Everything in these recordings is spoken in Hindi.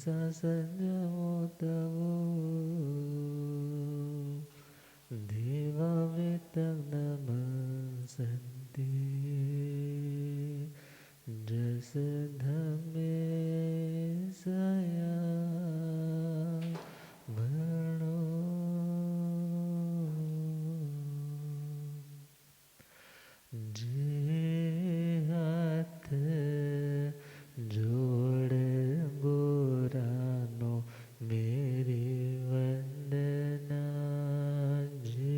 मनसा संयमोतवो देवावेतं नमस्ते जसधमे सया वर्णो जे हाथ जोड़ गोरानो मेरी वंदना जे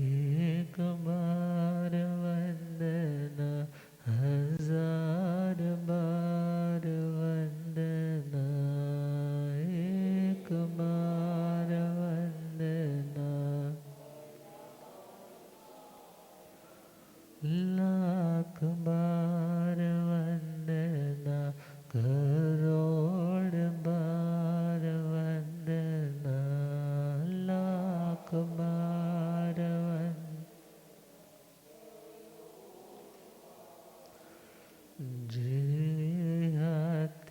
एक बार वंदना हजार बार वंदना एक बार वंदना लाख बार वंदना करोड़ बार वंदना लाख बार जे हाथ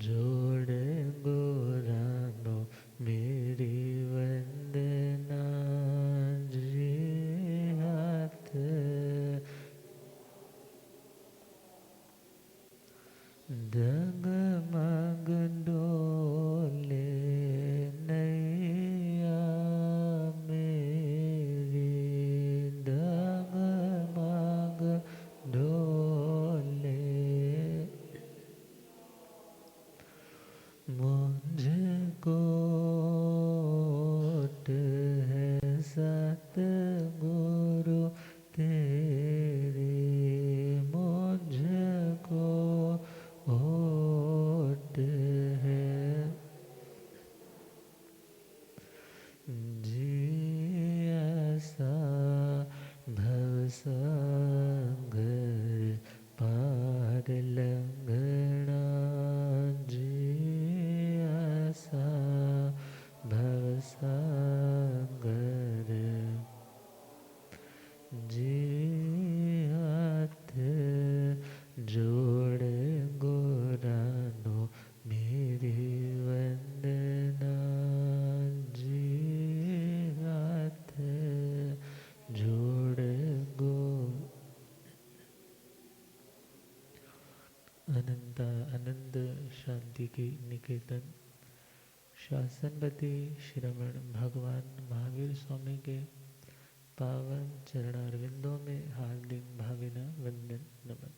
जोड़े गोरानो मेरी वंदना जे हाथ डगमग डोले नैया मेरी डगमग डोले मुझको है सतगुरु तेरे मुझको ओट है जियासा भवसागर पार लंघना जियासा भवसागर जे हाथ जोड़ गोरानो मेरी वंदना जे हाथ जोड़ गो अनंत आनंद शांति की निकेतन शासनपति श्रवण भगवान महावीर स्वामी के पावन चरणारविंदों में हार्दिक भावना वंदन नमन।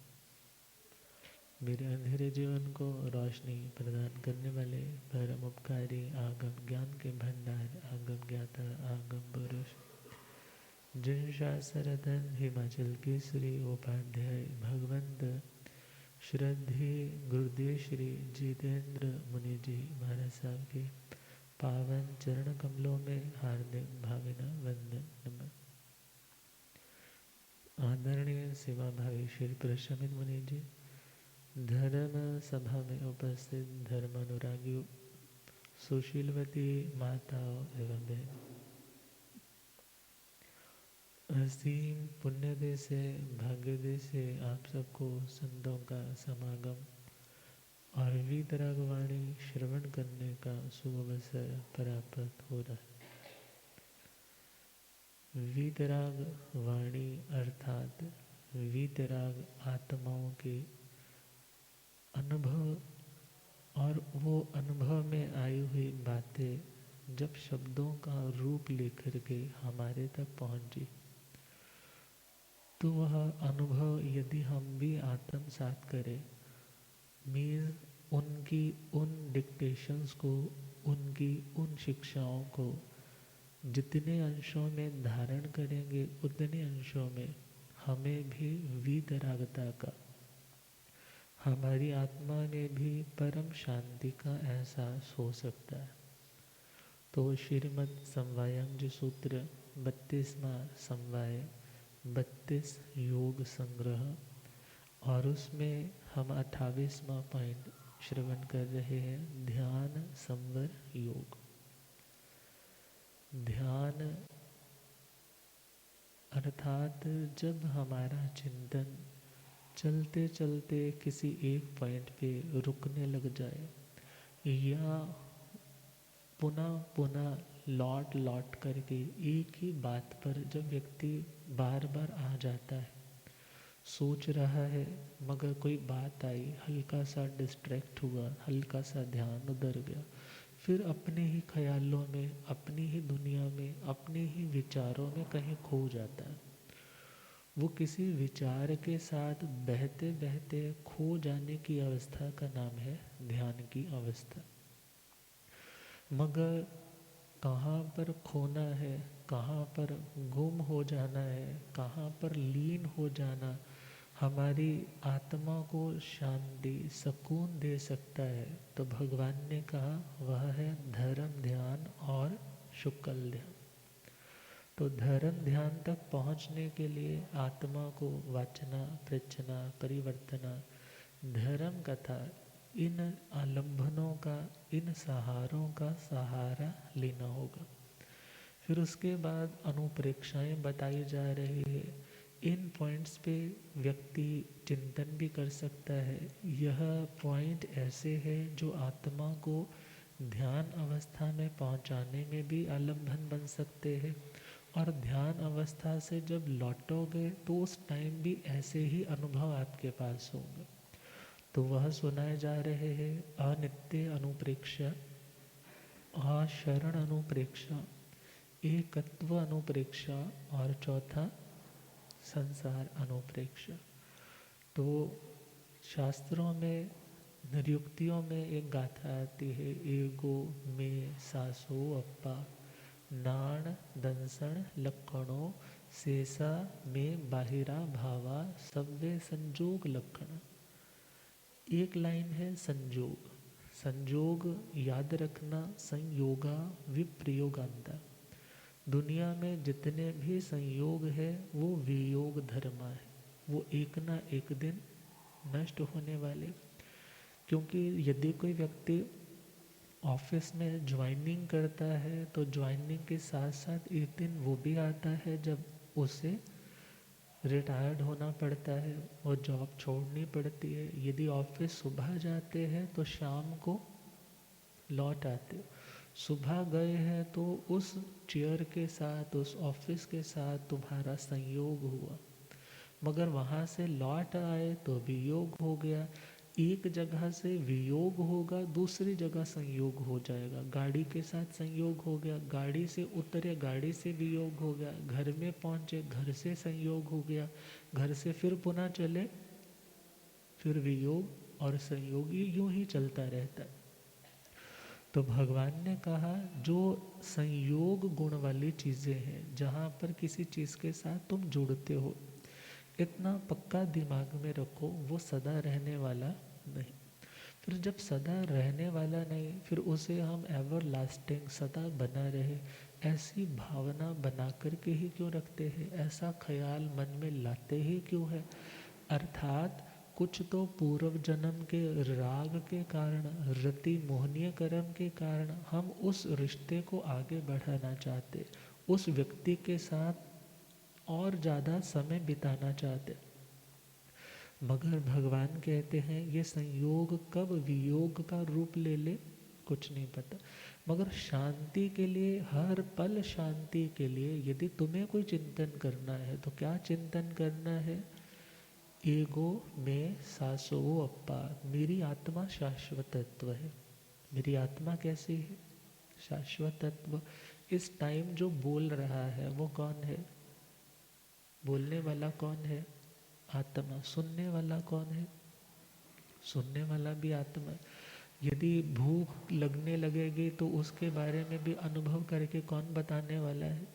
मेरे अंधेरे जीवन को रोशनी प्रदान करने वाले परम उपकारी आगम ज्ञान के भंडार आगम ज्ञाता आगम पुरुष जिन शास्त्ररत्न हिमाचल केसरी उपाध्याय भगवंत श्रद्धेय गुरुदेव श्री जितेंद्र मुनि जी महाराज साहब के पावन चरण कमलों में हार्दिक भावना वंदन नमन। आदरणीय सेवा भावी श्री प्रशमित मुनि जी, धर्म सभा में उपस्थित धर्म अनुरागियों, सुशीलवती माताओं एवं बहन, असीम पुण्यदे से भाग्यदे से आप सबको संतों का समागम और वीतराग वाणी श्रवण करने का शुभ अवसर प्राप्त हो रहा है। वीतराग वाणी अर्थात वीतराग आत्माओं के अनुभव और वो अनुभव में आई हुई बातें जब शब्दों का रूप लेकर के हमारे तक पहुंची तो वह अनुभव यदि हम भी आत्मसात करें, मीन्स उनकी उन डिक्टेशंस को, उनकी उन शिक्षाओं को जितने अंशों में धारण करेंगे उतने अंशों में हमें भी वीतरागता का, हमारी आत्मा में भी परम शांति का एहसास हो सकता है। तो श्रीमद् समवायांग सूत्र 32वां समवाय 32 योग संग्रह और उसमें हम 28वां पॉइंट श्रवण कर रहे हैं, ध्यान संवर योग। ध्यान अर्थात जब हमारा चिंतन चलते चलते किसी एक पॉइंट पे रुकने लग जाए, या पुनः पुनः लौट लौट करके एक ही बात पर जब व्यक्ति बार बार आ जाता है, सोच रहा है, मगर कोई बात आई, हल्का सा डिस्ट्रैक्ट हुआ, हल्का सा ध्यान उधर गया, फिर अपने ही ख्यालों में, अपनी ही दुनिया में, अपने ही विचारों में कहीं खो जाता है। वो किसी विचार के साथ बहते बहते खो जाने की अवस्था का नाम है ध्यान की अवस्था। मगर कहाँ पर खोना है, कहाँ पर गुम हो जाना है, कहाँ पर लीन हो जाना हमारी आत्मा को शांति सुकून दे सकता है, तो भगवान ने कहा वह है धर्म ध्यान और शुक्ल ध्यान। तो धर्म ध्यान तक पहुँचने के लिए आत्मा को वाचना, पृच्छना, परिवर्तना, धर्म कथा, इन आलंबनों का, इन सहारों का सहारा लेना होगा। फिर उसके बाद अनुप्रेक्षाएं बताई जा रही है। इन पॉइंट्स पे व्यक्ति चिंतन भी कर सकता है। यह पॉइंट ऐसे है जो आत्मा को ध्यान अवस्था में पहुंचाने में भी आलंबन बन सकते हैं, और ध्यान अवस्था से जब लौटोगे तो उस टाइम भी ऐसे ही अनुभव आपके पास होंगे। तो वह सुनाए जा रहे हैं अनित्य अनुप्रेक्षा, अशरण अनुप्रेक्षा, एकत्व अनुप्रेक्षा, और चौथा संसार अनुप्रेक्षा। तो शास्त्रों में, निरुक्तियों में एक गाथा आती है, एगो में सासो अप्पा नाण दंसण लक्षणों शेषा में बाहिरा भावा सव्य संजोग लक्षण। एक लाइन है संजोग। संजोग याद रखना, संयोगा विप्रयोगांता। दुनिया में जितने भी संयोग है वो वियोग धर्म है, वो एक ना एक दिन नष्ट होने वाले। क्योंकि यदि कोई व्यक्ति ऑफिस में ज्वाइनिंग करता है तो ज्वाइनिंग के साथ साथ एक दिन वो भी आता है जब उसे रिटायर्ड होना पड़ता है और जॉब छोड़नी पड़ती है। यदि ऑफिस सुबह जाते हैं तो शाम को लौट आते हो। सुबह गए हैं तो उस चेयर के साथ, उस ऑफिस के साथ तुम्हारा संयोग हुआ, मगर वहाँ से लौट आए तो वियोग हो गया। एक जगह से वियोग होगा, दूसरी जगह संयोग हो जाएगा। गाड़ी के साथ संयोग हो गया, गाड़ी से उतरे, गाड़ी से वियोग हो गया, घर में पहुँचे, घर से संयोग हो गया, घर से फिर पुनः चले, फिर वियोग और संयोग, ये यूं ही चलता रहता है। तो भगवान ने कहा जो संयोग गुण वाली चीज़ें हैं, जहाँ पर किसी चीज़ के साथ तुम जुड़ते हो, इतना पक्का दिमाग में रखो, वो सदा रहने वाला नहीं। फिर जब सदा रहने वाला नहीं, फिर उसे हम एवर लास्टिंग, सदा बना रहे, ऐसी भावना बना करके ही क्यों रखते हैं, ऐसा ख्याल मन में लाते ही क्यों है। अर्थात कुछ तो पूर्व जन्म के राग के कारण, रति मोहनीय कर्म के कारण हम उस रिश्ते को आगे बढ़ाना चाहते, उस व्यक्ति के साथ और ज़्यादा समय बिताना चाहते, मगर भगवान कहते हैं ये संयोग कब वियोग का रूप ले ले कुछ नहीं पता। मगर शांति के लिए, हर पल शांति के लिए यदि तुम्हें कोई चिंतन करना है तो क्या चिंतन करना है, एगो में सासो अप्पा, मेरी आत्मा शाश्वत तत्व है। मेरी आत्मा कैसी है, शाश्वत तत्व। इस टाइम जो बोल रहा है वो कौन है, बोलने वाला कौन है, आत्मा। सुनने वाला कौन है, सुनने वाला भी आत्मा। यदि भूख लगने लगेगी तो उसके बारे में भी अनुभव करके कौन बताने वाला है,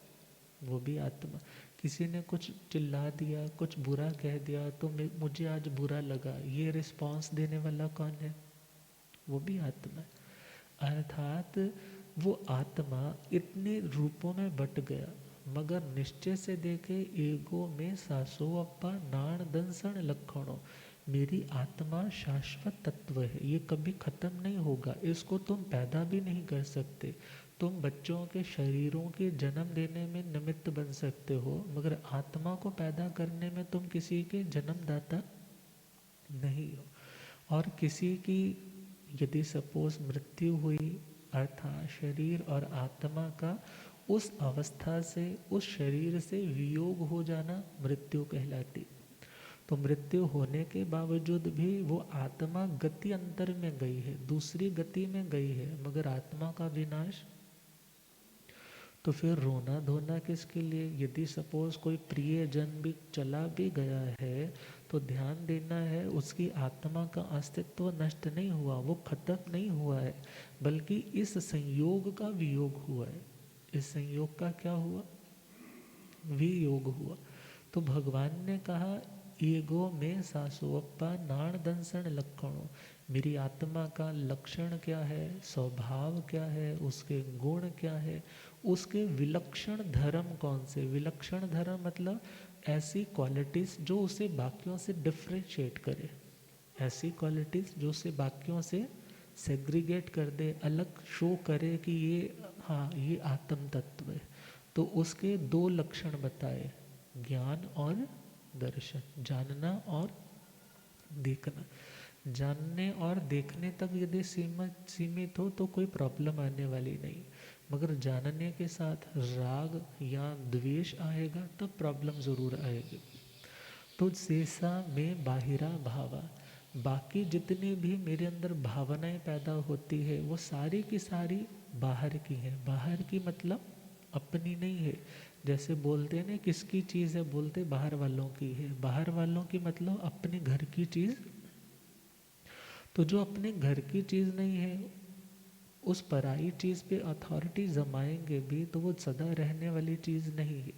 वो भी आत्मा। किसी ने कुछ चिल्ला दिया, कुछ बुरा कह दिया तो मुझे आज बुरा लगा, ये रिस्पॉन्स देने वाला कौन है, वो भी आत्मा। अर्थात वो आत्मा इतने रूपों में बट गया, मगर निश्चय से देखे एगो में सासो अप्पा नाण दंसण लक्षणों, मेरी आत्मा शाश्वत तत्व है, ये कभी खत्म नहीं होगा, इसको तुम पैदा भी नहीं कर सकते। तुम बच्चों के शरीरों के जन्म देने में निमित्त बन सकते हो, मगर आत्मा को पैदा करने में तुम किसी के जन्मदाता नहीं हो। और किसी की यदि सपोज मृत्यु हुई, अर्थात शरीर और आत्मा का उस अवस्था से, उस शरीर से वियोग हो जाना मृत्यु कहलाती। तो मृत्यु होने के बावजूद भी वो आत्मा गति अंतर में गई है, दूसरी गति में गई है, मगर आत्मा का विनाश। तो फिर रोना धोना किसके लिए? यदि सपोज कोई प्रियजन भी चला भी गया है तो ध्यान देना है, उसकी आत्मा का अस्तित्व नष्ट नहीं हुआ, वो खत्म नहीं हुआ है, बल्कि इस संयोग का वियोग हुआ है। इस संयोग का क्या हुआ? वियोग हुआ। तो भगवान ने कहा ईगो में सासोप्पा नाण दंसन लक्षणों, मेरी आत्मा का लक्षण क्या है, स्वभाव क्या है, उसके गुण क्या है, उसके विलक्षण धर्म कौन से। विलक्षण धर्म मतलब ऐसी क्वालिटीज जो उसे बाकियों से डिफ्रेंशिएट करे, ऐसी क्वालिटीज जो उसे बाकियों से सेग्रीगेट कर दे, अलग शो करे कि ये हाँ ये आत्म तत्व है। तो उसके दो लक्षण बताए, ज्ञान और दर्शन, जानना और देखना। जानने और देखने तक यदि सीमित हो तो कोई प्रॉब्लम आने वाली नहीं, मगर जानने के साथ राग या द्वेष आएगा तब प्रॉब्लम ज़रूर आएगी। तो शेषा में बाहिरा भावा, बाकी जितनी भी मेरे अंदर भावनाएं पैदा होती है वो सारी की सारी बाहर की है। बाहर की मतलब अपनी नहीं है। जैसे बोलते हैं ना किसकी चीज़ है, बोलते बाहर वालों की है। बाहर वालों की मतलब अपने घर की चीज़। तो जो अपने घर की चीज़ नहीं है उस पराई चीज़ पे अथॉरिटी जमाएंगे भी तो वो सदा रहने वाली चीज़ नहीं है।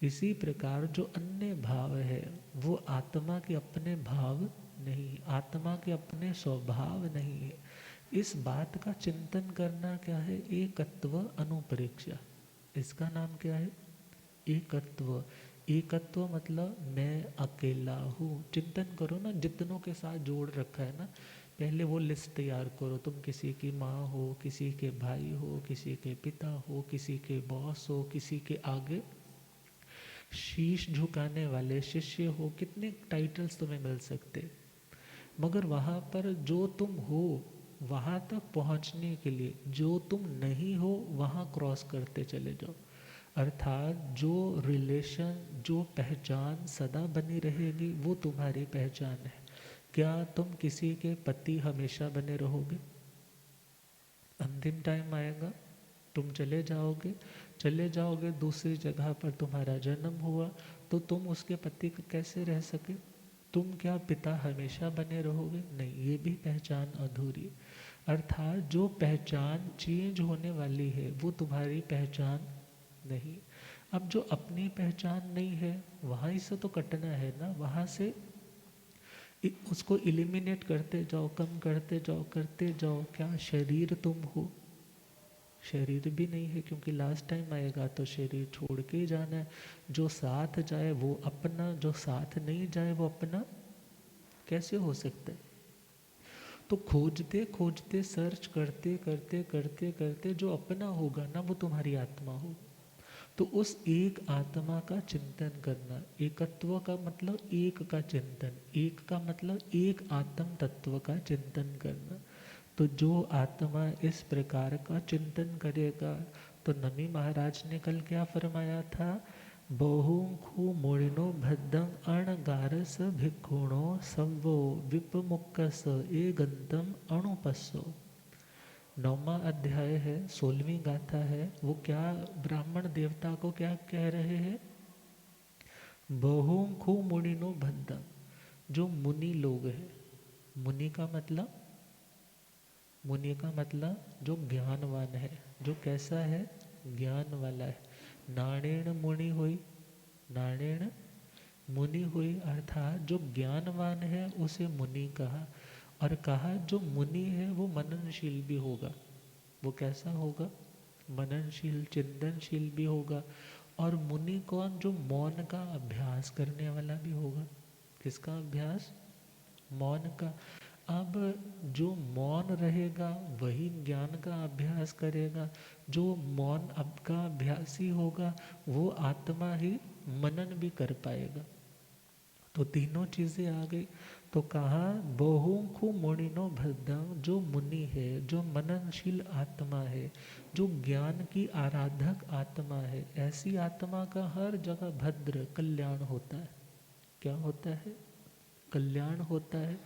इसी प्रकार जो अन्य भाव है वो आत्मा के अपने भाव नहीं, आत्मा के अपने स्वभाव नहीं है। इस बात का चिंतन करना क्या है? एकत्व अनुपरीक्षा। इसका नाम क्या है? एकत्व। एकत्व मतलब मैं अकेला हूँ। चिंतन करो ना, जितनों के साथ जोड़ रखा है ना, पहले वो लिस्ट तैयार करो। तुम किसी की माँ हो, किसी के भाई हो, किसी के पिता हो, किसी के बॉस हो, किसी के आगे शीश झुकाने वाले शिष्य हो, कितने टाइटल्स तुम्हें मिल सकते। मगर वहाँ पर जो तुम हो वहाँ तक पहुँचने के लिए जो तुम नहीं हो वहाँ क्रॉस करते चले जाओ। अर्थात जो रिलेशन, जो पहचान सदा बनी रहेगी वो तुम्हारी पहचान है। क्या तुम किसी के पति हमेशा बने रहोगे? अंतिम टाइम आएगा, तुम चले जाओगे दूसरी जगह पर तुम्हारा जन्म हुआ, तो तुम उसके पति कैसे रह सके? तुम क्या पिता हमेशा बने रहोगे? नहीं, ये भी पहचान अधूरी। अर्थात जो पहचान चेंज होने वाली है वो तुम्हारी पहचान नहीं। अब जो अपनी पहचान नहीं है वहाँ से तो कटना है ना, वहाँ से उसको इलिमिनेट करते जाओ, कम करते जाओ। क्या शरीर तुम हो? शरीर भी नहीं है, क्योंकि लास्ट टाइम आएगा तो शरीर छोड़ के ही जाना है। जो साथ जाए वो अपना, जो साथ नहीं जाए वो अपना कैसे हो सकता है? तो खोजते खोजते, सर्च करते करते करते करते जो अपना होगा ना वो तुम्हारी आत्मा हो। तो उस एक आत्मा का चिंतन करना। एकत्व का मतलब एक का चिंतन, एक का मतलब एक आत्म तत्व का चिंतन करना। तो जो आत्मा इस प्रकार का चिंतन करेगा, तो नमी महाराज ने कल क्या फरमाया था? बहुखु मुणिनो भद्दं अणगारस भिक्षुणो सव्वो विपमुक्कस ए गंतम अणुपस्सो। 9वां अध्याय है, 16वीं गाथा है। वो क्या ब्राह्मण देवता को क्या कह रहे हैं? बहुखु मुणिनो भद्दं, जो मुनि लोग हैं। मुनि का मतलब, मुनि का मतलब जो ज्ञानवान है, जो कैसा है? ज्ञान वाला है। नाणेण मुनि हुई, नाणेण मुनि हुई, अर्थात जो ज्ञानवान है उसे मुनि कहा। और कहा जो मुनि है वो मननशील भी होगा। वो कैसा होगा? मननशील, चिंतनशील भी होगा। और मुनि कौन? जो मौन का अभ्यास करने वाला भी होगा। किसका अभ्यास? मौन का। अब जो मौन रहेगा वही ज्ञान का अभ्यास करेगा। जो मौन अब का अभ्यासी होगा वो आत्मा ही मनन भी कर पाएगा। तो तीनों चीजें आ गई। तो कहा बहुखु मुनिनो भद्रं, जो मुनि है, जो मननशील आत्मा है, जो ज्ञान की आराधक आत्मा है, ऐसी आत्मा का हर जगह भद्र कल्याण होता है। क्या होता है? कल्याण होता है।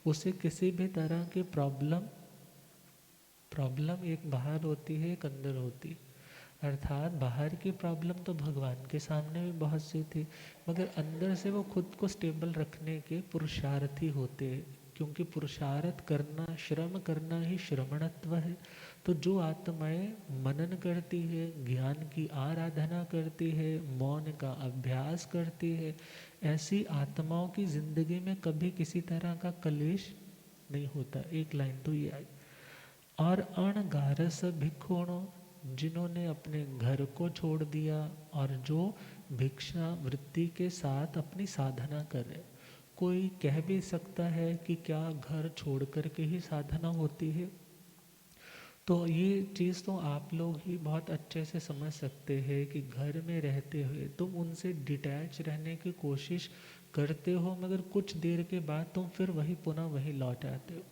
उसे किसी भी तरह की प्रॉब्लम प्रॉब्लम एक बाहर होती है, एक अंदर होती है। अर्थात बाहर की प्रॉब्लम तो भगवान के सामने भी बहुत सी थी, मगर अंदर से वो खुद को स्टेबल रखने के पुरुषार्थी होते हैं, क्योंकि पुरुषार्थ करना, श्रम करना ही श्रमणत्व है। तो जो आत्माएं मनन करती है, ज्ञान की आराधना करती है, मौन का अभ्यास करती है, ऐसी आत्माओं की जिंदगी में कभी किसी तरह का कलेश नहीं होता। एक लाइन तो ये आई। और अणगारस भिक्षुणों, जिन्होंने अपने घर को छोड़ दिया और जो भिक्षा वृत्ति के साथ अपनी साधना करे। कोई कह भी सकता है कि क्या घर छोड़ कर के ही साधना होती है? तो ये चीज़ तो आप लोग ही बहुत अच्छे से समझ सकते हैं कि घर में रहते हुए तुम उनसे डिटैच रहने की कोशिश करते हो, मगर कुछ देर के बाद तुम फिर वही पुनः वही लौट आते हो।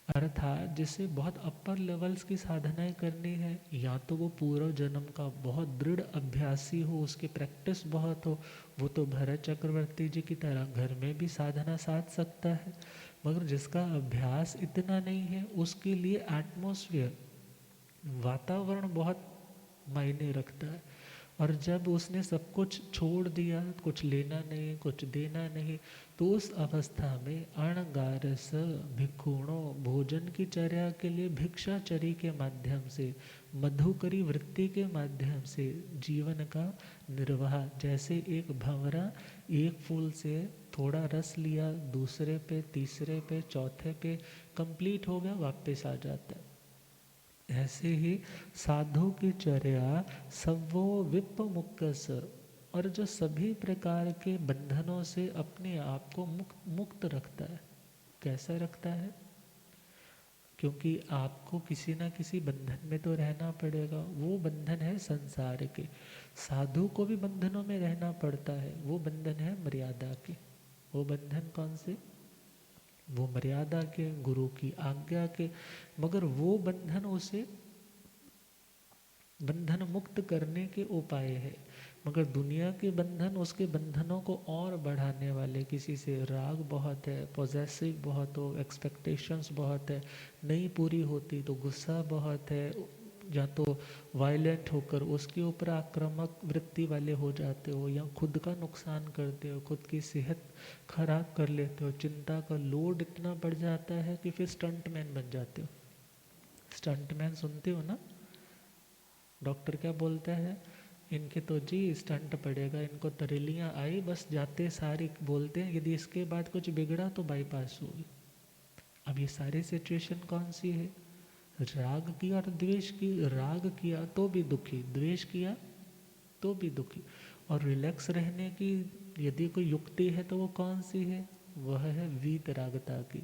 अर्थात जिसे बहुत अपर लेवल्स की साधनाएं करनी है, या तो वो पूर्व जन्म का बहुत दृढ़ अभ्यासी हो, उसकी प्रैक्टिस बहुत हो, वो तो भरत चक्रवर्ती जी की तरह घर में भी साधना साध सकता है। मगर जिसका अभ्यास इतना नहीं है, उसके लिए एटमॉस्फेयर, वातावरण बहुत मायने रखता है। और जब उसने सब कुछ छोड़ दिया, कुछ लेना नहीं, कुछ देना नहीं, तो उस अवस्था में अणगारस भिक्षुणों, भोजन की चर्या के लिए भिक्षाचरी के माध्यम से, मधुकरी वृत्ति के माध्यम से जीवन का निर्वाह, जैसे एक भंवरा एक फूल से थोड़ा रस लिया, दूसरे पे, तीसरे पे, चौथे पे कंप्लीट हो गया, वापस आ जाता है। ऐसे ही साधु की चर्या सबो विप मुक्कस, और जो सभी प्रकार के बंधनों से अपने आप को मुक्त रखता है। कैसा रखता है? क्योंकि आपको किसी ना किसी बंधन में तो रहना पड़ेगा। वो बंधन है संसार के। साधु को भी बंधनों में रहना पड़ता है, वो बंधन है मर्यादा के। वो बंधन कौन से? वो मर्यादा के, गुरु की आज्ञा के। मगर वो बंधन उसे बंधन मुक्त करने के उपाय है। मगर दुनिया के बंधन उसके बंधनों को और बढ़ाने वाले, किसी से राग बहुत है, पॉजेसिव बहुत हो, एक्सपेक्टेशंस बहुत है, नहीं पूरी होती तो गुस्सा बहुत है, या तो वायलेंट होकर उसके ऊपर आक्रामक वृत्ति वाले हो जाते हो, या खुद का नुकसान करते हो, खुद की सेहत खराब कर लेते हो, चिंता का लोड इतना बढ़ जाता है कि फिर स्टंटमैन बन जाते हो। स्टंटमैन सुनते हो ना? डॉक्टर क्या बोलता है? इनके तो जी स्टंट पड़ेगा, इनको तरेलियाँ आई, बस जाते सारी बोलते हैं यदि इसके बाद कुछ बिगड़ा तो बाईपास होगी। अब ये सारी सिचुएशन कौन सी है? राग किया और द्वेष की। राग किया तो भी दुखी, द्वेष किया तो भी दुखी। और रिलैक्स रहने की यदि कोई युक्ति है तो वो कौन सी है? वह है वीतरागता की।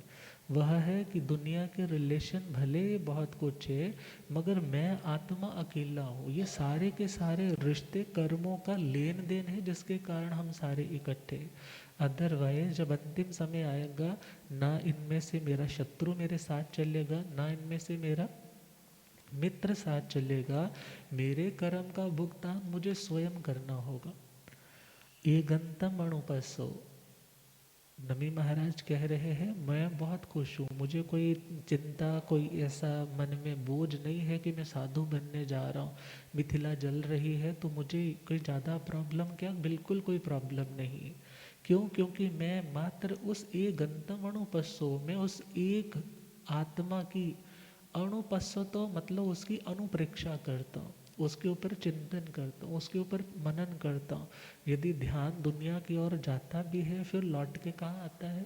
वह है कि दुनिया के रिलेशन भले ही बहुत कुछ है, मगर मैं आत्मा अकेला हूँ। ये सारे के सारे रिश्ते कर्मों का लेन देन है, जिसके कारण हम सारे इकट्ठे। अदरवाइज जब अंतिम समय आएगा, ना इनमें से मेरा शत्रु मेरे साथ चलेगा, ना इनमें से मेरा मित्र साथ चलेगा। मेरे कर्म का भुगतान मुझे स्वयं करना होगा। ये गंतम अनुपस्सो, नमी महाराज कह रहे हैं, मैं बहुत खुश हूँ, मुझे कोई चिंता, कोई ऐसा मन में बोझ नहीं है कि मैं साधु बनने जा रहा हूँ। मिथिला जल रही है तो मुझे कोई ज़्यादा प्रॉब्लम क्या? बिल्कुल कोई प्रॉब्लम नहीं। क्यों? क्योंकि मैं मात्र उस एक गंतम अनुपस्सो, मैं उस एक आत्मा की अणुपस्सो, तो मतलब उसकी अनुप्रेक्षा करता हूँ, उसके ऊपर चिंतन करता हूँ, उसके ऊपर मनन करता हूँ। यदि ध्यान दुनिया की ओर जाता भी है, फिर लौट के कहाँ आता है?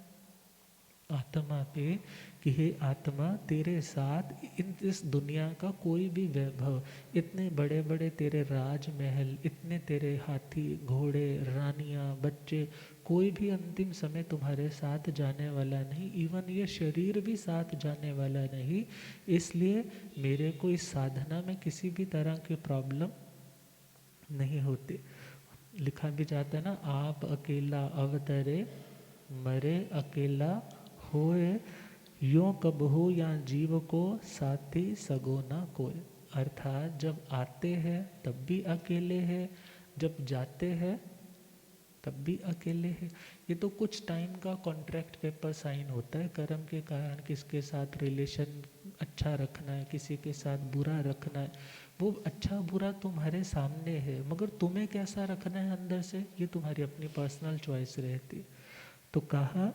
आत्मा पे कि हे आत्मा, तेरे साथ इस दुनिया का कोई भी वैभव, इतने बड़े बड़े तेरे राजमहल, इतने तेरे हाथी घोड़े रानियां बच्चे, कोई भी अंतिम समय तुम्हारे साथ जाने वाला नहीं, इवन ये शरीर भी साथ जाने वाला नहीं। इसलिए मेरे को इस साधना में किसी भी तरह की प्रॉब्लम नहीं होती। लिखा भी जाता है ना, आप अकेला अवतरे मरे अकेला होए, यों कब हो या जीव को साथी सगो ना कोई। अर्थात जब आते हैं तब भी अकेले हैं, जब जाते हैं तब भी अकेले हैं। ये तो कुछ टाइम का कॉन्ट्रैक्ट पेपर साइन होता है, कर्म के कारण किसके साथ रिलेशन अच्छा रखना है, किसी के साथ बुरा रखना है, वो अच्छा बुरा तुम्हारे सामने है, मगर तुम्हें कैसा रखना है अंदर से, ये तुम्हारी अपनी पर्सनल चॉइस रहती। तो कहा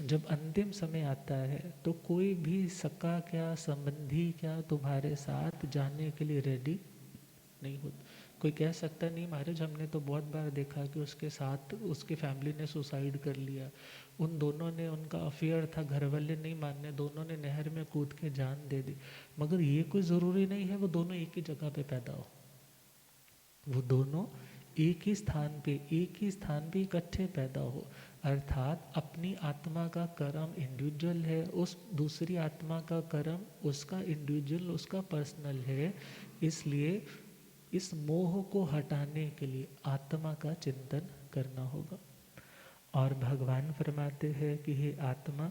जब अंतिम समय आता है तो कोई भी सका क्या संबंधी क्या तुम्हारे साथ जाने के लिए रेडी नहीं होता। कोई कह सकता नहीं महाराज, हमने तो बहुत बार देखा कि उसके साथ उसकी फैमिली ने सुसाइड कर लिया, उन दोनों ने, उनका अफेयर था, घर वाले नहीं माने, दोनों ने नहर में कूद के जान दे दी। मगर ये कोई ज़रूरी नहीं है वो दोनों एक ही जगह पे पैदा हो, वो दोनों एक ही स्थान पे इकट्ठे पैदा हो। अर्थात अपनी आत्मा का कर्म इंडिविजुअल है, उस दूसरी आत्मा का कर्म उसका इंडिविजुअल, उसका पर्सनल है। इसलिए इस मोह को हटाने के लिए आत्मा का चिंतन करना होगा। और भगवान फरमाते हैं कि हे आत्मा,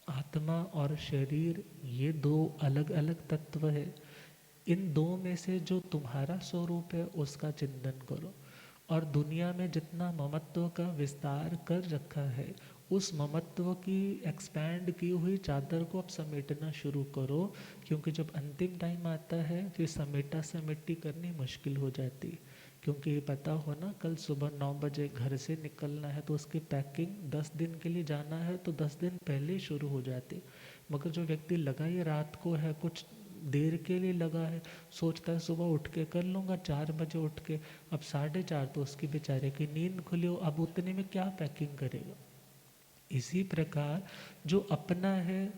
आत्मा और शरीर ये दो अलग अलग तत्व है, इन दो में से जो तुम्हारा स्वरूप है उसका चिंतन करो। और दुनिया में जितना ममत्व का विस्तार कर रखा है, उस ममत्व की एक्सपैंड की हुई चादर को अब समेटना शुरू करो, क्योंकि जब अंतिम टाइम आता है फिर समेटा समेटी करनी मुश्किल हो जाती। क्योंकि ये पता हो ना, कल सुबह 9 बजे घर से निकलना है तो उसकी पैकिंग 10 दिन के लिए जाना है तो 10 दिन पहले ही शुरू हो जाती। मगर जो व्यक्ति लगा ये रात को है, कुछ देर के लिए लगा है, सोचता है सुबह उठ के कर लूँगा 4 बजे उठ के, अब 4:30 तो उसकी बेचारे की नींद खुली हो, अब उतने में क्या पैकिंग करेगा। इसी प्रकार जो अपना है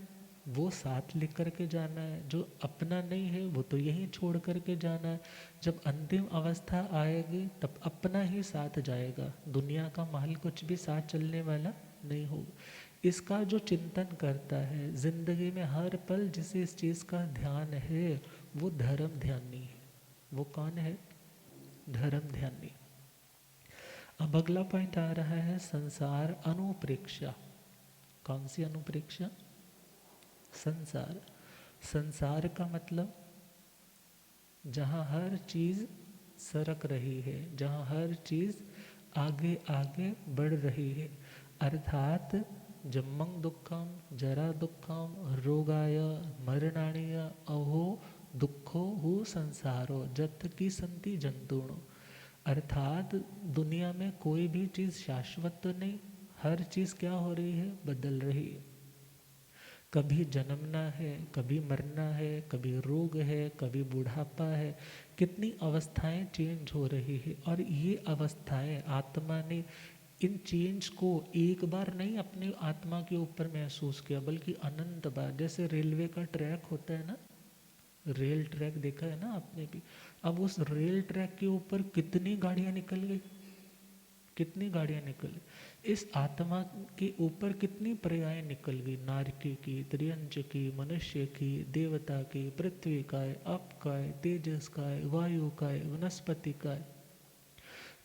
वो साथ लेकर के जाना है, जो अपना नहीं है वो तो यहीं छोड़ कर के जाना है। जब अंतिम अवस्था आएगी तब अपना ही साथ जाएगा, दुनिया का महल कुछ भी साथ चलने वाला नहीं होगा। इसका जो चिंतन करता है जिंदगी में हर पल, जिसे इस चीज़ का ध्यान है वो धर्म ध्यानी है। वो कौन है? धर्म ध्यानी। अब अगला पॉइंट आ रहा है संसार अनुप्रेक्षा। कौन सी अनुप्रेक्षा? संसार। संसार का मतलब जहाँ हर चीज़ सरक रही है, जहाँ हर चीज़ आगे आगे बढ़ रही है। अर्थात जन्मं दुःखम जरा दुःखम रोगाय मरणाय अहो दुखो हु संसारो जत की संति जंतुणो। अर्थात दुनिया में कोई भी चीज़ शाश्वत तो नहीं, हर चीज़ क्या हो रही है? बदल रही है। कभी जन्मना है, कभी मरना है, कभी रोग है, कभी बुढ़ापा है, कितनी अवस्थाएं चेंज हो रही है। और ये अवस्थाएं आत्मा ने इन चेंज को एक बार नहीं अपनी आत्मा के ऊपर महसूस किया, बल्कि अनंत बार। जैसे रेलवे का ट्रैक होता है ना, रेल ट्रैक देखा है ना आपने भी, अब उस रेल ट्रैक के ऊपर कितनी गाड़ियां निकल गई, कितनी गाड़ियां निकल गई। इस आत्मा के ऊपर कितनी पर्याय निकल गई, नारकी की, त्रियंच की, मनुष्य की, देवता की, पृथ्वी का है, अप का है, तेजस का है, वायु का है, वनस्पति का है।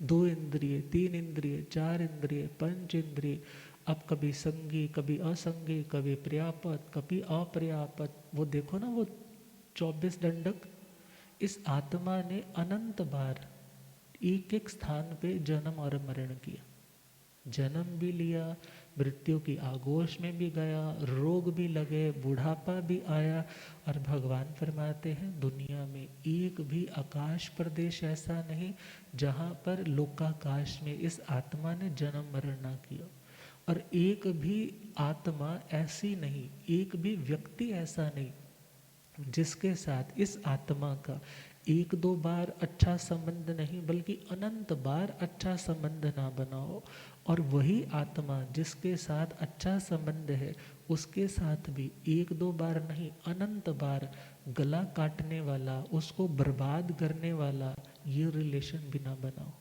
2 इंद्रिय, 3 इंद्रिय, 4 इंद्रिय, पंच इंद्रिय। अब कभी संगी, कभी असंगी, कभी पर्यापत, कभी अपर्यापत। वो देखो ना, वो 24 दंडक। इस आत्मा ने अनंत बार एक एक स्थान पे जन्म और मरण किया, जन्म भी लिया, मृत्यु की आगोश में भी गया, रोग भी लगे, बुढ़ापा भी आया। और भगवान फरमाते हैं दुनिया में एक भी आकाश प्रदेश ऐसा नहीं जहाँ पर लोकाकाश में इस आत्मा ने जन्म मरण ना किया। और एक भी आत्मा ऐसी नहीं, एक भी व्यक्ति ऐसा नहीं जिसके साथ इस आत्मा का एक दो बार अच्छा संबंध नहीं बल्कि अनंत बार अच्छा संबंध ना बनाओ। और वही आत्मा जिसके साथ अच्छा संबंध है उसके साथ भी एक दो बार नहीं अनंत बार गला काटने वाला, उसको बर्बाद करने वाला ये रिलेशन भी ना बनाओ।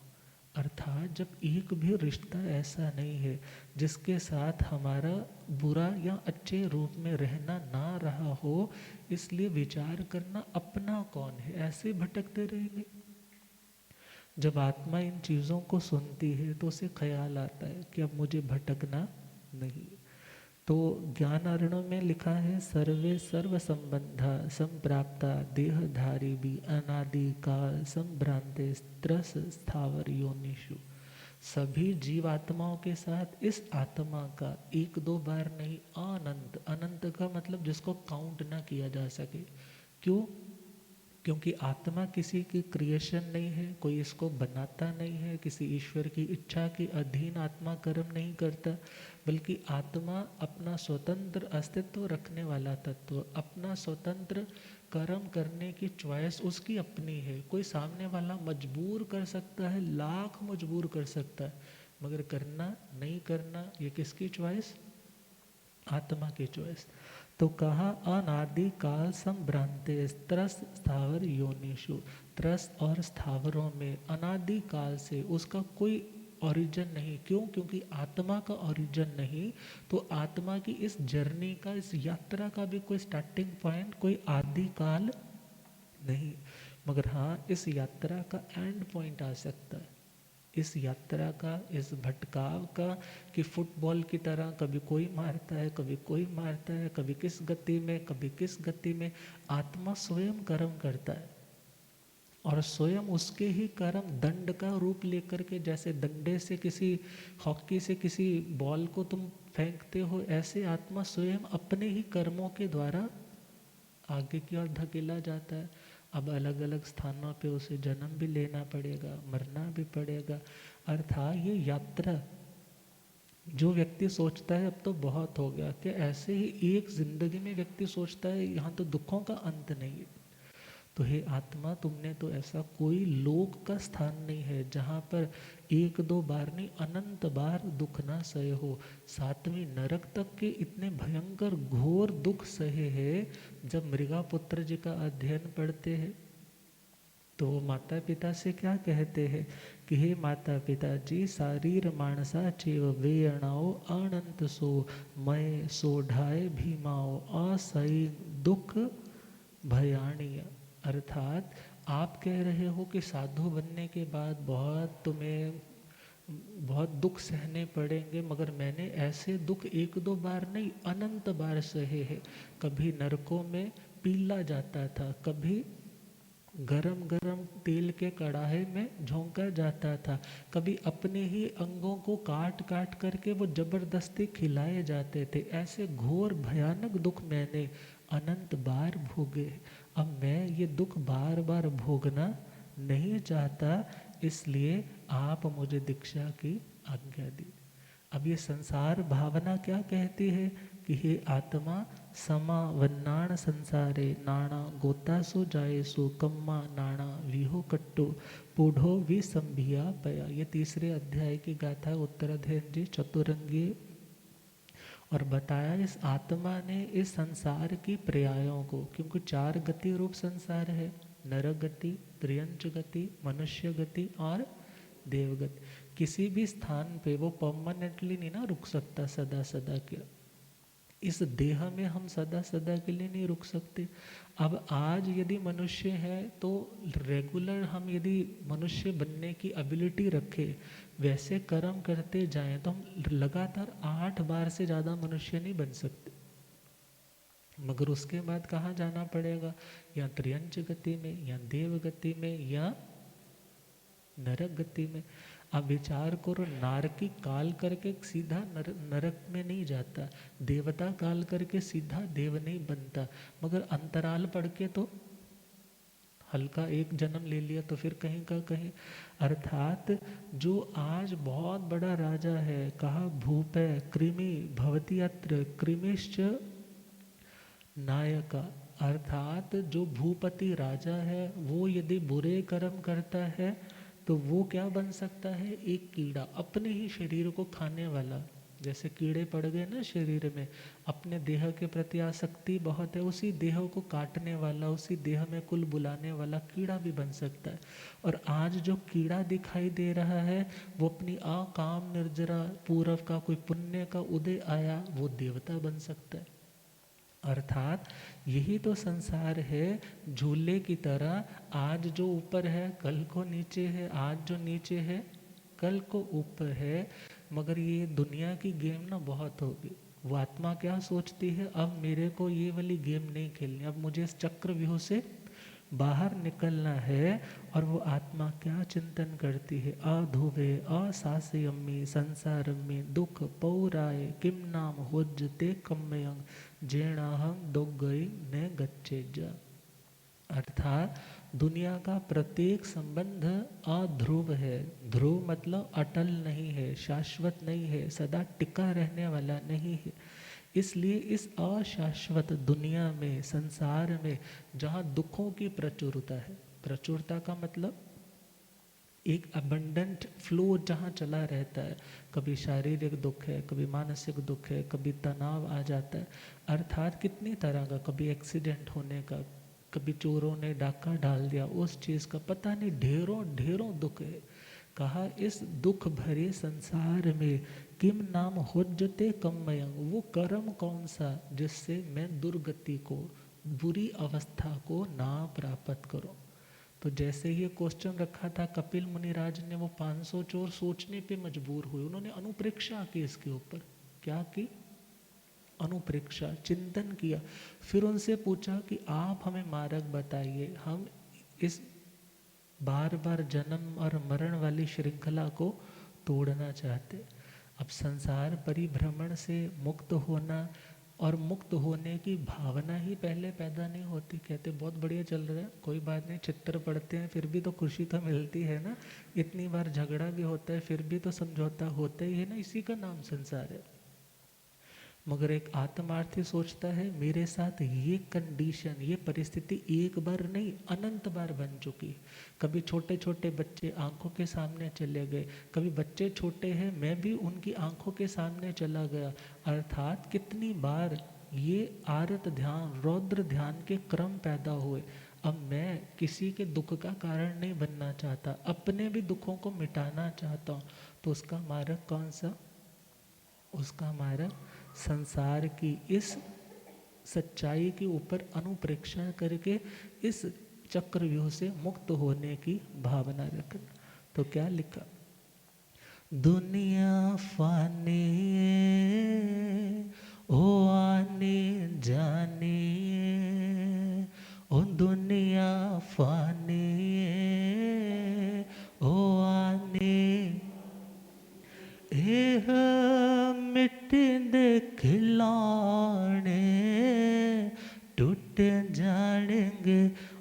अर्थात जब एक भी रिश्ता ऐसा नहीं है जिसके साथ हमारा बुरा या अच्छे रूप में रहना ना रहा हो, इसलिए विचार करना अपना कौन है, ऐसे भटकते रहेंगे। जब आत्मा इन चीज़ों को सुनती है तो उसे ख्याल आता है कि अब मुझे भटकना नहीं। तो ज्ञान अरणों में लिखा है, सर्वे सर्व संबंधा संप्राप्ता देहधारी भी अनादि काल संभ्रांते त्रस स्थावर योनिषु। सभी जीवात्माओं के साथ इस आत्मा का एक दो बार नहीं अनंत, अनंत का मतलब जिसको काउंट ना किया जा सके। क्यों? क्योंकि आत्मा किसी की क्रिएशन नहीं है, कोई इसको बनाता नहीं है, किसी ईश्वर की इच्छा के अधीन आत्मा कर्म नहीं करता, बल्कि आत्मा अपना स्वतंत्र अस्तित्व रखने वाला तत्व, अपना स्वतंत्र कर्म करने की चॉइस उसकी अपनी है। कोई सामने वाला मजबूर कर सकता है, लाख मजबूर कर सकता है, मगर करना नहीं करना ये किसकी चॉइस? आत्मा की चॉइस। तो कहा अनादि काल संभ्रांते त्रस स्थावर योनिषु। त्रस और स्थावरों में अनादि काल से उसका कोई ओरिजिन नहीं। क्यों? क्योंकि आत्मा का ओरिजिन नहीं, तो आत्मा की इस जर्नी का, इस यात्रा का भी कोई स्टार्टिंग पॉइंट, कोई आदि काल नहीं। मगर हाँ, इस यात्रा का एंड पॉइंट आ सकता है, इस यात्रा का, इस भटकाव का, कि फुटबॉल की तरह कभी कोई मारता है, कभी कोई मारता है, कभी किस गति में, कभी किस गति में। आत्मा स्वयं कर्म करता है और स्वयं उसके ही कर्म दंड का रूप लेकर के, जैसे डंडे से किसी, हॉकी से किसी बॉल को तुम फेंकते हो, ऐसे आत्मा स्वयं अपने ही कर्मों के द्वारा आगे की ओर धकेला जाता है। अब अलग अलग स्थानों पे उसे जन्म भी लेना पड़ेगा, मरना भी पड़ेगा। अर्थात ये यात्रा, जो व्यक्ति सोचता है अब तो बहुत हो गया, कि ऐसे ही एक जिंदगी में व्यक्ति सोचता है यहाँ तो दुखों का अंत नहीं है, तो हे आत्मा, तुमने तो ऐसा कोई लोक का स्थान नहीं है जहाँ पर एक दो बार नहीं अनंत बार दुख ना सहे हो। सातवीं नरक तक के इतने भयंकर घोर दुख सहे हैं। जब मृगापुत्र जी का अध्ययन पढ़ते हैं तो वो माता पिता से क्या कहते हैं कि हे माता पिता जी, शारीर मानसा चेव वेयणाओ अनंत सो मय सोढ़ाए भीमाओ असई दुख भयाणीय। अर्थात आप कह रहे हो कि साधु बनने के बाद बहुत दुख सहने पड़ेंगे, मगर मैंने ऐसे दुख एक दो बार नहीं अनंत बार सहे हैं। कभी नरकों में पीला जाता था, कभी गरम गरम तेल के कड़ाहे में झोंका जाता था, कभी अपने ही अंगों को काट काट करके वो जबरदस्ती खिलाए जाते थे। ऐसे घोर भयानक दुख मैंने अनंत बार भोगे। अब मैं ये दुख बार बार भोगना नहीं चाहता, इसलिए आप मुझे दीक्षा की आज्ञा दी। अब ये संसार भावना क्या कहती है कि हे आत्मा, समा वन्नाण संसारे नाणा गोता सो जाए सो कम्मा नाणा विहो कट्टो पूढ़ो विसंभिया पया। ये तीसरे अध्याय की गाथा है, उत्तराध्ययन जी चतुरंगी। और बताया इस आत्मा ने इस संसार की पर्यायों को, क्योंकि चार गति रूप संसार है, नरक गति, त्रियंच गति, मनुष्य गति और देवगति। किसी भी स्थान पे वो परमानेंटली नहीं ना रुक सकता सदा सदा के। इस देह में हम सदा सदा के लिए नहीं रुक सकते। अब आज यदि मनुष्य है तो रेगुलर हम यदि मनुष्य बनने की एबिलिटी रखें, वैसे कर्म करते जाएं, तो हम लगातार 8 बार से ज़्यादा मनुष्य नहीं बन सकते। मगर उसके बाद कहाँ जाना पड़ेगा? या त्रियंच गति में, या देव गति में, या नरक गति में। अब विचार करो, नारकी काल करके सीधा नरक में नहीं जाता, देवता काल करके सीधा देव नहीं बनता, मगर अंतराल पढ़ के तो हल्का एक जन्म ले लिया तो फिर कहीं का कहीं। अर्थात जो आज बहुत बड़ा राजा है, कहा भूपे कृमि भवती अत्र कृमिश्च नायका, अर्थात जो भूपति राजा है वो यदि बुरे कर्म करता है तो वो क्या बन सकता है, एक कीड़ा, अपने ही शरीर को खाने वाला। जैसे कीड़े पड़ गए ना शरीर में, अपने देह के प्रति आसक्ति बहुत है, उसी देह को काटने वाला, उसी देह में कुल बुलाने वाला कीड़ा भी बन सकता है। और आज जो कीड़ा दिखाई दे रहा है वो अपनी अकाम निर्जरा पूर्व का कोई पुण्य का उदय आया, वो देवता बन सकता है। अर्थात यही तो संसार है, झूले की तरह। आज जो ऊपर है कल को नीचे है, आज जो नीचे है कल को ऊपर है। मगर ये दुनिया की गेम ना बहुत होगी। वो आत्मा क्या सोचती है, अब मेरे को ये वाली गेम नहीं खेलनी, अब मुझे इस चक्रव्यूह से बाहर निकलना है। और वो आत्मा क्या चिंतन करती है, अधुवे असास्यम्मी संसारम्मी दुख पौराय किम नाम होज्जते कम्मयंग जेणाहम दोगई ने गच्छेजा। अर्थात दुनिया का प्रत्येक संबंध अध्रुव है। ध्रुव मतलब अटल नहीं है, शाश्वत नहीं है, सदा टिका रहने वाला नहीं है। इसलिए इस अशाश्वत दुनिया में, संसार में, जहाँ दुखों की प्रचुरता है, प्रचुरता का मतलब एक अबंडेंट फ्लो जहाँ चला रहता है, कभी शारीरिक दुख है, कभी मानसिक दुख है, कभी तनाव आ जाता है। अर्थात कितनी तरह का, कभी एक्सीडेंट होने का, कभी चोरों ने डाका डाल दिया उस चीज़ का, पता नहीं ढेरों ढेरों दुख है। कहा इस दुख भरे संसार में किम नाम होज्जते कम्मयंग, वो कर्म कौन सा जिससे मैं दुर्गति को, बुरी अवस्था को ना प्राप्त करूं। तो जैसे ही ये क्वेश्चन रखा था कपिल मुनिराज ने, वो 500 चोर सोचने पे मजबूर हुए। उन्होंने अनुप्रेक्षा की इसके ऊपर। क्या की? अनुप्रेक्षा, चिंतन किया। फिर उनसे पूछा कि आप हमें मार्ग बताइए, हम इस बार बार जन्म और मरण वाली श्रृंखला को तोड़ना चाहते। अब संसार परिभ्रमण से मुक्त होना और मुक्त होने की भावना ही पहले पैदा नहीं होती। कहते बहुत बढ़िया चल रहा है, कोई बात नहीं, चित्र पढ़ते हैं फिर भी तो खुशी तो मिलती है ना, इतनी बार झगड़ा भी होता है फिर भी तो समझौता होता ही है ना, इसी का नाम संसार है। मगर एक आत्मार्थी सोचता है मेरे साथ ये कंडीशन, ये परिस्थिति एक बार नहीं अनंत बार बन चुकी। कभी छोटे छोटे बच्चे आंखों के सामने चले गए, कभी बच्चे छोटे हैं मैं भी उनकी आंखों के सामने चला गया। अर्थात कितनी बार ये आरत ध्यान, रौद्र ध्यान के क्रम पैदा हुए। अब मैं किसी के दुख का कारण नहीं बनना चाहता, अपने भी दुखों को मिटाना चाहता हूँ। तो उसका मार्ग कौन सा? उसका मार्ग संसार की इस सच्चाई के ऊपर अनुप्रेक्षा करके इस चक्रव्यूह से मुक्त होने की भावना रखना। तो क्या लिखा? दुनिया फानी ओ आने जाने, ओ दुनिया फानी ओ आने, एह मिटदे खिलौने टूट जाएंगे,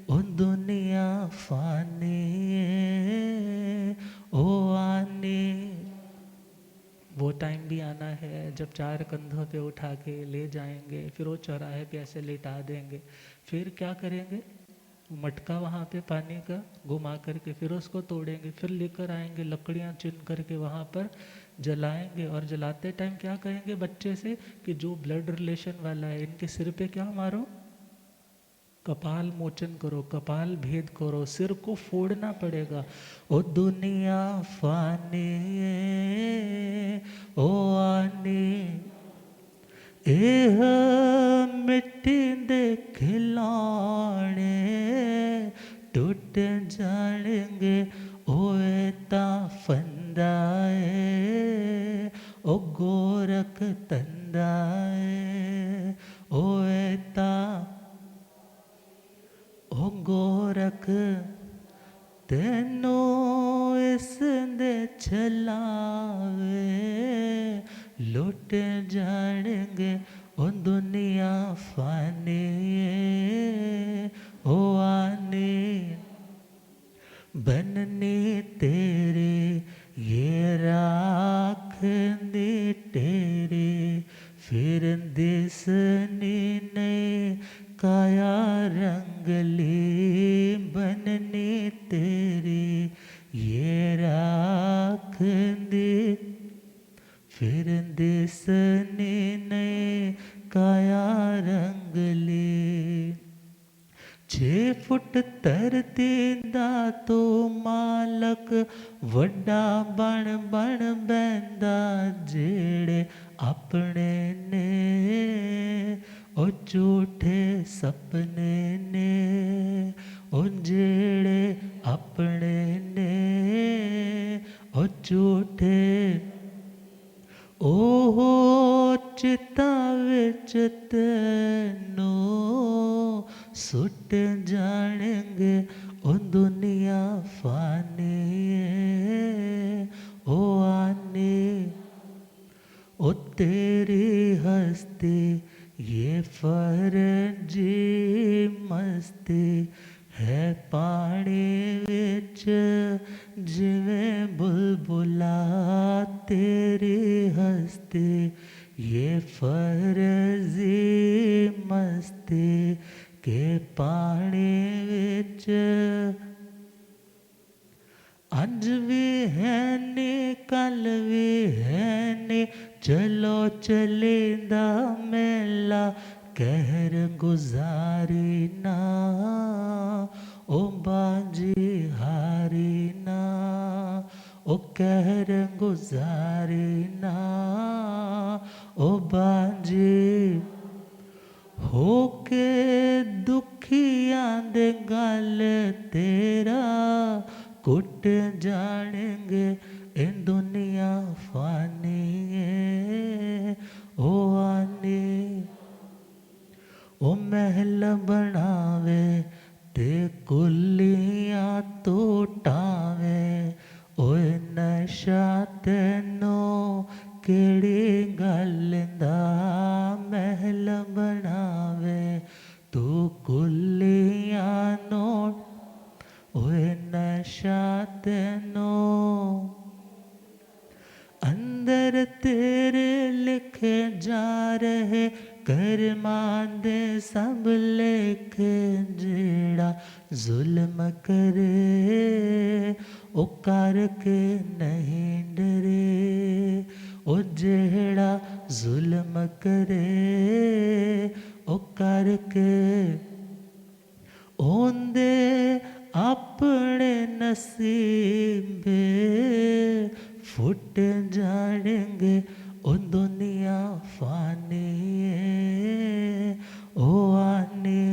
ओ दुनिया फानी ओ आने। वो टाइम भी आना है जब चार कंधों पे उठा के ले जाएंगे, फिर वो चौराहे पे ऐसे लेटा देंगे। फिर क्या करेंगे? मटका वहाँ पे पानी का घुमा करके फिर उसको तोड़ेंगे, फिर लेकर आएंगे लकड़ियाँ चुन करके वहाँ पर जलाएंगे। और जलाते टाइम क्या कहेंगे बच्चे से कि जो ब्लड रिलेशन वाला है इनके सिर पे क्या मारो? कपाल मोचन करो, कपाल भेद करो, सिर को फोड़ना पड़ेगा। ओ दुनिया फानी ओ आनी, एह मिट्टी दे खिलौने टूट जाएंगे, ओए ता फंदाए ओ गोरख तंदाए, ओए ता ओ गोरख तेनों इस दे छलावे लुट जाएंगे, ओ दुनिया फानी ओ आने। बनने तेरे ये राख दे तेरे, फिर दिसने नहीं काया ये राख दे फिर दिसने ने काया रंग ले 6 फुट धरती दा तो मालक वड्डा बन बन बैंदा जेड़े अपने ने ओ झूठे सपने ने ओ जेड़े अपने ने ओ झूठे ओहो चिता विच तैनू सुट जानेंगे ओ दुनिया फानी है ओ आने ओ तेरी हस्ती ये फर्जी मस्ती है पानी विच जिवें बुलबुला तेरी हस्ती ये फर्जी मस्ती के पानी विच अज भी है ने कल भी है ने चलो चलेंदा मेला कहर गुजारी ना ओ बाजी हारी ना ओ कहर गुजारी ना ओ बाजी होके दुखियां दे गल तेरा कुट जानेंगे इन दुनिया फानी है ओ आने ओ महल बनावे ते कुलियां तो टावे ओए नशा तेनो केड़ी गल दा महल बनावे तू कुलियां नो ओए नशा तेनो अंदर तेरे लिखे जा रहे करमां दे सब लेखे जेड़ा जुल्म करे ओ करके नहीं डरे ओ जेड़ा जुल्म करे ओ करके ओंदे अपने नसीबे फुट जानेंगे ओ दुनिया फानी है ओ आने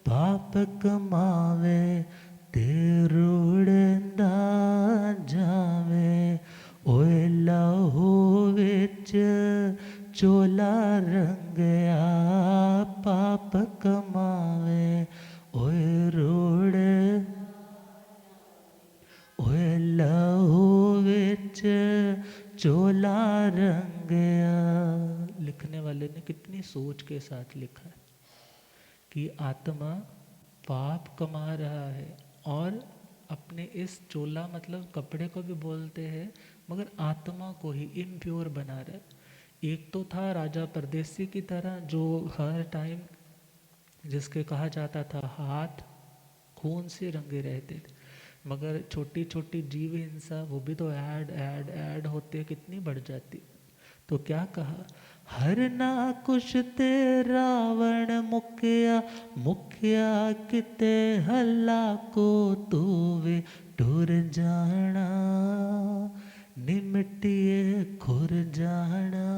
पाप कमावे ते रुड़दा जावे ओए लहू विच चोला रंगया पाप कमावे ओए रुड़ ओए लहू विच चोला रंगया। लिखने वाले ने कितनी सोच के साथ लिखा है कि आत्मा पाप कमा रहा है और अपने इस चोला मतलब कपड़े को भी बोलते हैं मगर आत्मा को ही इम्प्योर बना रहा है। एक तो था राजा परदेसी की तरह जो हर टाइम जिसके कहा जाता था हाथ खून से रंगे रहते थे मगर छोटी छोटी जीव हिंसा वो भी तो ऐड होते कितनी बढ़ जाती। तो क्या कहा हर ना कुछ ते रावण मुखिया मुखिया किते हल्ला को तू वे टुर जाना निमटिए खुर जाना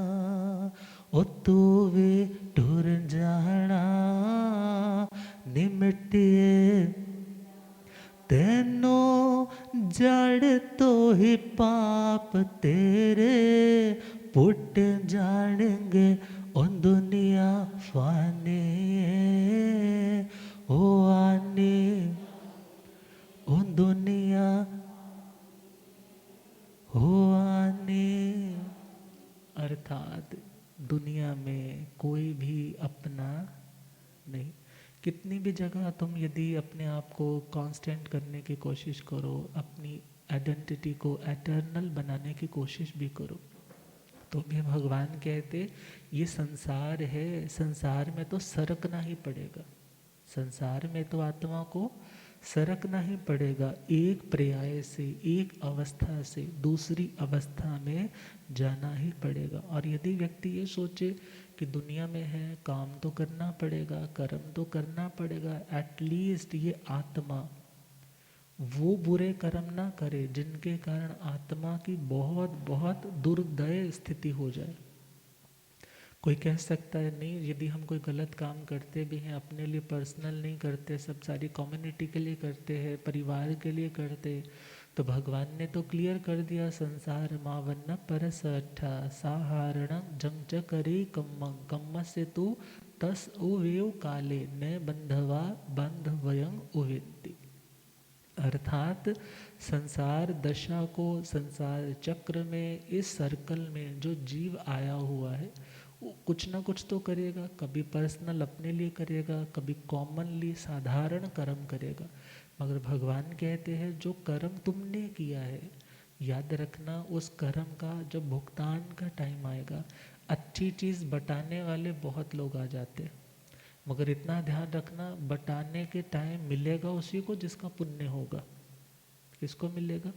ओ तू वे टुर जाना निमटिए तेनो जड़ तो ही पाप तेरे पुट जानेंगे ओ दुनिया फानी है ओ आने ओ दुनिया ओ आने। अर्थात दुनिया में कोई भी अपना नहीं। कितनी भी जगह तुम यदि अपने आप को कांस्टेंट करने की कोशिश करो अपनी आइडेंटिटी को एटर्नल बनाने की कोशिश भी करो तो भी भगवान कहते ये संसार है संसार में तो सरकना ही पड़ेगा। संसार में तो आत्मा को सरकना ही पड़ेगा, एक पर्याय से, एक अवस्था से दूसरी अवस्था में जाना ही पड़ेगा। और यदि व्यक्ति ये सोचे कि दुनिया में है, काम तो करना पड़ेगा, कर्म तो करना पड़ेगा, एटलीस्ट ये आत्मा वो बुरे कर्म ना करे जिनके कारण आत्मा की बहुत बहुत दुर्दय स्थिति हो जाए। कोई कह सकता है नहीं, यदि हम कोई गलत काम करते भी हैं, अपने लिए पर्सनल नहीं करते, सब सारी कम्युनिटी के लिए करते हैं, परिवार के लिए करते, तो भगवान ने तो क्लियर कर दिया, संसार मावन्न परस अट्ठा साहारणं जंग च करे कम्म कम्म से तू तस उवेव काले न बंधवा बंधवयं उवेत्ति। अर्थात संसार दशा को, संसार चक्र में, इस सर्कल में जो जीव आया हुआ है वो कुछ ना कुछ तो करेगा। कभी पर्सनल अपने लिए करेगा, कभी कॉमनली साधारण कर्म करेगा, मगर भगवान कहते हैं जो कर्म तुमने किया है, याद रखना उस कर्म का जब भुगतान का टाइम आएगा, अच्छी चीज़ बटाने वाले बहुत लोग आ जाते हैं, मगर इतना ध्यान रखना बटाने के टाइम मिलेगा उसी को जिसका पुण्य होगा। किसको मिलेगा?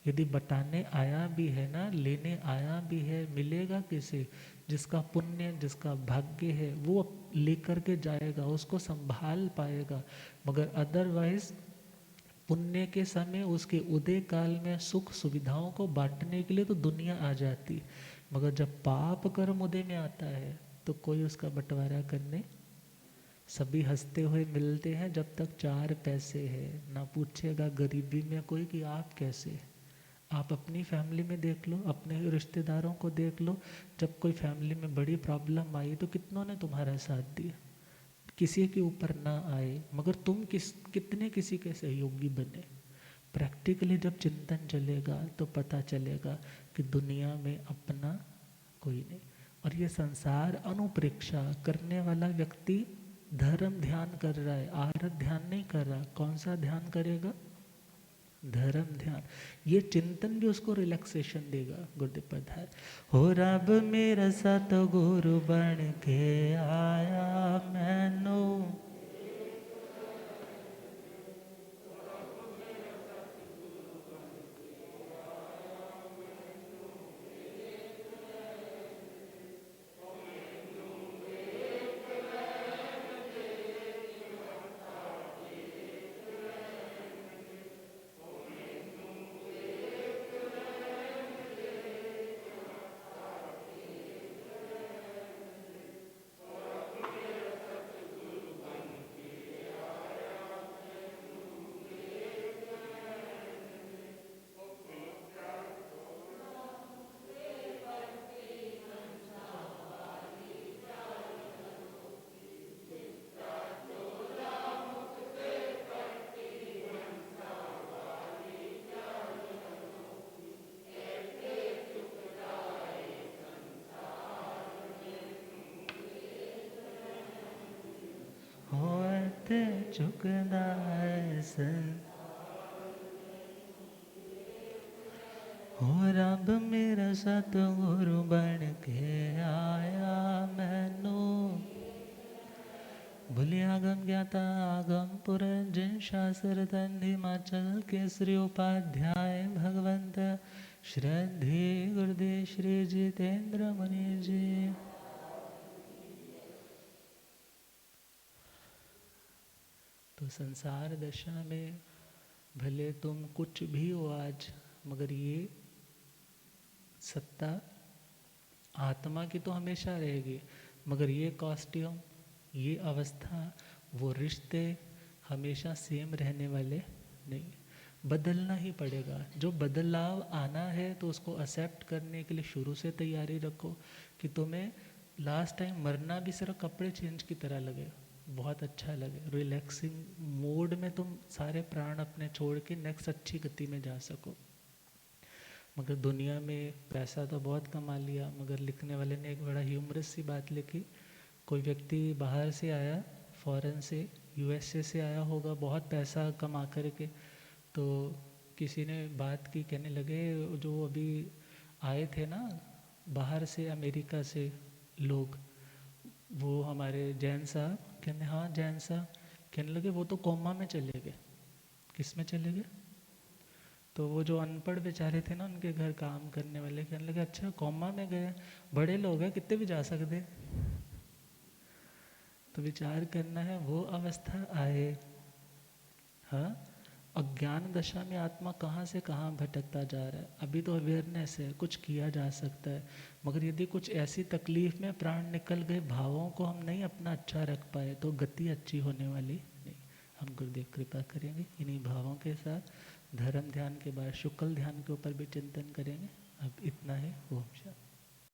यदि बटाने आया भी है ना, लेने आया भी है, मिलेगा किसे? जिसका पुण्य, जिसका भाग्य है वो लेकर के जाएगा, उसको संभाल पाएगा। मगर अदरवाइज पुण्य के समय उसके उदय काल में सुख सुविधाओं को बांटने के लिए तो दुनिया आ जाती, मगर जब पाप कर्म उदय में आता है तो कोई उसका बंटवारा करने, सभी हंसते हुए मिलते हैं जब तक 4 पैसे है, ना पूछेगा गरीबी में कोई कि आप कैसे हैं। आप अपनी फैमिली में देख लो, अपने रिश्तेदारों को देख लो, जब कोई फैमिली में बड़ी प्रॉब्लम आई तो कितनों ने तुम्हारा साथ दिया, किसी के ऊपर ना आए, मगर तुम कितने किसी के सहयोगी बने। प्रैक्टिकली जब चिंतन चलेगा तो पता चलेगा कि दुनिया में अपना कोई नहीं। और ये संसार अनुप्रेक्षा करने वाला व्यक्ति धर्म ध्यान कर रहा है, आरत ध्यान नहीं कर रहा। कौन सा ध्यान करेगा? धर्म ध्यान। ये चिंतन भी उसको रिलैक्सेशन देगा। गुरुदेव पधार। हो रब मेरा सतगुरु बन के आया मैनू, होते चुकदा सन। हो रब मेरा सतगुरु बन के आया मैनू, भूलिया गम ज्ञाता आगम पुरंजन शास्त्र तन हिमाचल केसरी उपाध्याय भगवंत श्रद्धे गुरुदेव श्री जितेंद्र मुनि जी। तो संसार दशा में भले तुम कुछ भी हो आज, मगर ये सत्ता आत्मा की तो हमेशा रहेगी, मगर ये कॉस्ट्यूम, ये अवस्था, वो रिश्ते हमेशा सेम रहने वाले नहीं, बदलना ही पड़ेगा। जो बदलाव आना है तो उसको एक्सेप्ट करने के लिए शुरू से तैयारी रखो कि तुम्हें लास्ट टाइम मरना भी सिर्फ कपड़े चेंज की तरह लगे, बहुत अच्छा लगे, रिलैक्सिंग मोड में तुम सारे प्राण अपने छोड़ के नेक्स्ट अच्छी गति में जा सको। मगर दुनिया में पैसा तो बहुत कमा लिया, मगर लिखने वाले ने एक बड़ा ह्यूमरस सी बात लिखी। कोई व्यक्ति बाहर से आया, फॉरेन से, यूएसए से आया होगा, बहुत पैसा कमा करके, तो किसी ने बात की, कहने लगे जो अभी आए थे ना बाहर से, अमेरिका से लोग, वो हमारे जैन साहब, कहने हाँ जैन साहब, कहने लगे वो तो कोमा में चले गए। किस में चले गए? तो वो जो अनपढ़ बेचारे थे ना, उनके घर काम करने वाले कहने लगे अच्छा कॉमा में गए, बड़े लोग हैं कितने भी जा सकते हैं। तो विचार करना है वो अवस्था आए। हाँ, अज्ञान दशा में आत्मा कहाँ से कहाँ भटकता जा रहा है। अभी तो अवेयरनेस है, कुछ किया जा सकता है, मगर यदि कुछ ऐसी तकलीफ में प्राण निकल गए, भावों को हम नहीं अपना अच्छा रख पाए, तो गति अच्छी होने वाली नहीं। हम गुरुदेव कृपा करेंगे इन्हीं भावों के साथ धर्म ध्यान के बाद शुक्ल ध्यान के ऊपर भी चिंतन करेंगे। अब इतना है। ओम शांति।